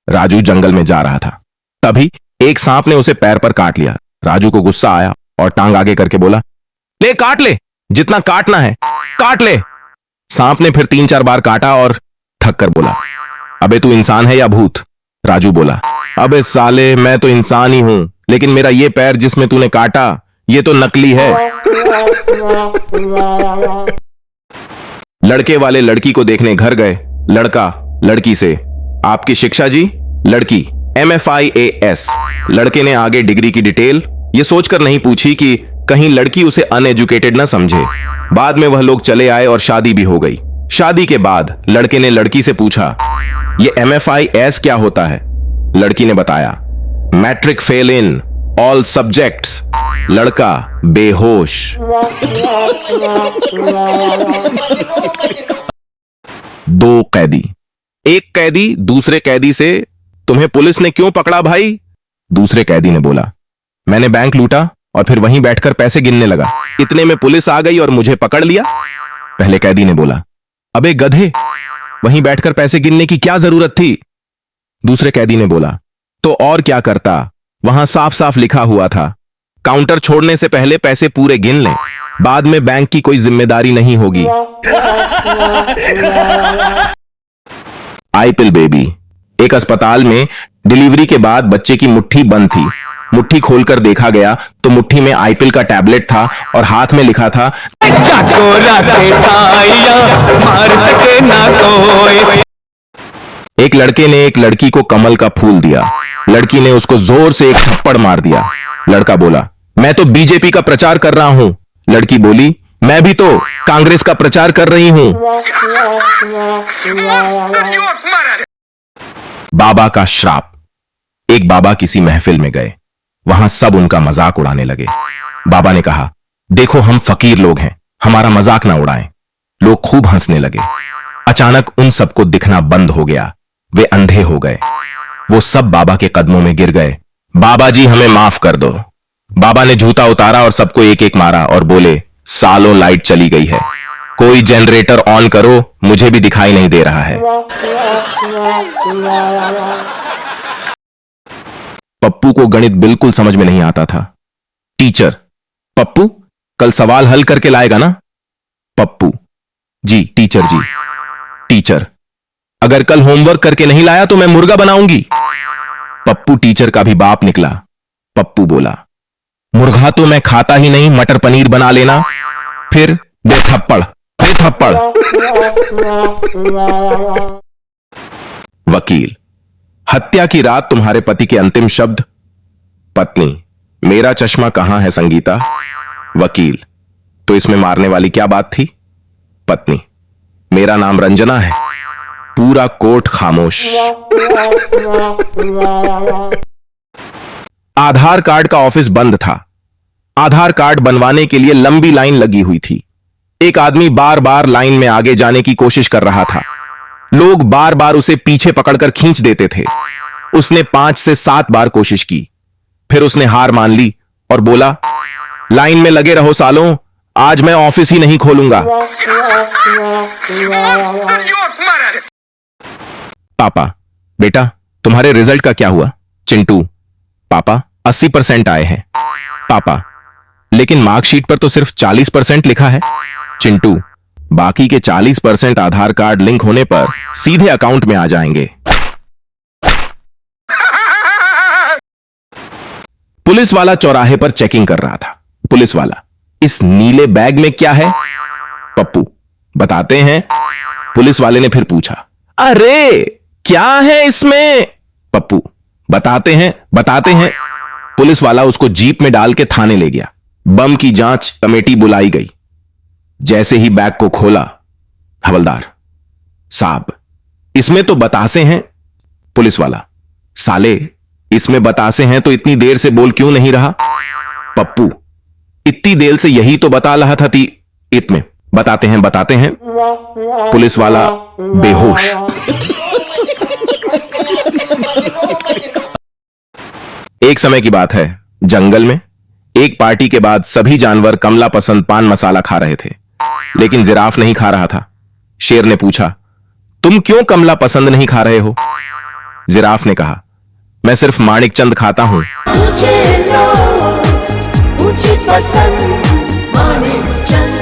राजू जंगल में जा रहा था। तभी एक सांप ने उसे पैर पर काट लिया। राजू को गुस्सा आया और टांग आगे करके बोला, ले काट ले, जितना काटना है काट ले। सांप ने फिर 3-4 बार काटा और थक कर बोला, अबे तू इंसान है या भूत? राजू बोला, अबे साले मैं तो इंसान ही हूं, लेकिन मेरा ये पैर जिसमें तूने काटा ये तो नकली है। लड़के वाले लड़की को देखने घर गए। लड़का लड़की से, आपकी शिक्षा जी? लड़की, MFIAS। लड़के ने आगे डिग्री की डिटेल ये सोचकर नहीं पूछी कि कहीं लड़की उसे अनएजुकेटेड न समझे। बाद में वह लोग चले आए और शादी भी हो गई। शादी के बाद लड़के ने लड़की से पूछा, ये MFIAS क्या होता है? लड़की ने बताया, matric fail in all subjects. लड़का बेहोश। दो कैदी। एक कैदी दूसरे कैदी से, तुम्हें पुलिस ने क्यों पकड़ा भाई? दूसरे कैदी ने बोला, मैंने बैंक लूटा और फिर वहीं बैठकर पैसे गिनने लगा, इतने में पुलिस आ गई और मुझे पकड़ लिया। पहले कैदी ने बोला, अबे गधे, वहीं बैठकर पैसे गिनने की क्या जरूरत थी? दूसरे कैदी ने बोला, तो और क्या करता, वहां साफ साफ लिखा हुआ था, काउंटर छोड़ने से पहले पैसे पूरे गिन लें, बाद में बैंक की कोई जिम्मेदारी नहीं होगी। आईपिल बेबी। एक अस्पताल में डिलीवरी के बाद बच्चे की मुट्ठी बंद थी। मुट्ठी खोलकर देखा गया तो मुट्ठी में आईपिल का टैबलेट था और हाथ में लिखा था, एक लड़के ने एक लड़की को कमल का फूल दिया। लड़की ने उसको जोर से एक थप्पड़ मार दिया। लड़का बोला, मैं तो बीजेपी का प्रचार कर रहा हूं। लड़की बोली, मैं भी तो कांग्रेस का प्रचार कर रही हूं। बाबा का श्राप। एक बाबा किसी महफिल में गए। वहां सब उनका मजाक उड़ाने लगे। बाबा ने कहा, देखो हम फकीर लोग हैं, हमारा मजाक ना उड़ाएं। लोग खूब हंसने लगे। अचानक उन सबको दिखना बंद हो गया। वे अंधे हो गए। वो सब बाबा के कदमों में गिर गए। बाबा जी हमें माफ कर दो। बाबा ने जूता उतारा और सबको एक एक मारा और बोले, सालों लाइट चली गई है, कोई जनरेटर ऑन करो, मुझे भी दिखाई नहीं दे रहा है। पप्पू को गणित बिल्कुल समझ में नहीं आता था। टीचर, पप्पू कल सवाल हल करके लाएगा ना? पप्पू, जी टीचर जी। टीचर, अगर कल होमवर्क करके नहीं लाया तो मैं मुर्गा बनाऊंगी। पप्पू टीचर का भी बाप निकला। पप्पू बोला, मुर्गा तो मैं खाता ही नहीं, मटर पनीर बना लेना। फिर दे थप्पड़, दे थप्पड़। वकील, हत्या की रात तुम्हारे पति के अंतिम शब्द? पत्नी, मेरा चश्मा कहां है संगीता? वकील, तो इसमें मारने वाली क्या बात थी? पत्नी, मेरा नाम रंजना है। पूरा कोर्ट खामोश। आधार कार्ड का ऑफिस बंद था। आधार कार्ड बनवाने के लिए लंबी लाइन लगी हुई थी। एक आदमी बार बार लाइन में आगे जाने की कोशिश कर रहा था। लोग बार बार उसे पीछे पकड़कर खींच देते थे। उसने 5 से 7 बार कोशिश की। फिर उसने हार मान ली और बोला, लाइन में लगे रहो सालों, आज मैं ऑफिस ही नहीं खोलूंगा। पापा, बेटा तुम्हारे रिजल्ट का क्या हुआ? चिंटू, पापा 80% आए हैं। पापा, लेकिन मार्कशीट पर तो सिर्फ 40% लिखा है। चिंटू, बाकी के 40% आधार कार्ड लिंक होने पर सीधे अकाउंट में आ जाएंगे। पुलिस वाला चौराहे पर चेकिंग कर रहा था। पुलिस वाला, इस नीले बैग में क्या है? पप्पू, बताते हैं। पुलिस वाले ने फिर पूछा, अरे क्या है इसमें? पप्पू, बताते हैं बताते हैं। पुलिस वाला उसको जीप में डाल के थाने ले गया। बम की जांच कमेटी बुलाई गई। जैसे ही बैग को खोला, हवलदार साहब, इसमें तो बतासे हैं। पुलिस वाला, साले इसमें बतासे हैं तो इतनी देर से बोल क्यों नहीं रहा? पप्पू, इतनी देर से यही तो बता रहा था ती इतमें बताते हैं बताते हैं। पुलिस वाला बेहोश। एक समय की बात है, जंगल में एक पार्टी के बाद सभी जानवर कमला पसंद पान मसाला खा रहे थे, लेकिन जिराफ नहीं खा रहा था। शेर ने पूछा, तुम क्यों कमला पसंद नहीं खा रहे हो? जिराफ ने कहा, मैं सिर्फ माणिक चंद खाता हूं। मुझे लो, मुझे पसंद माणिक चंद।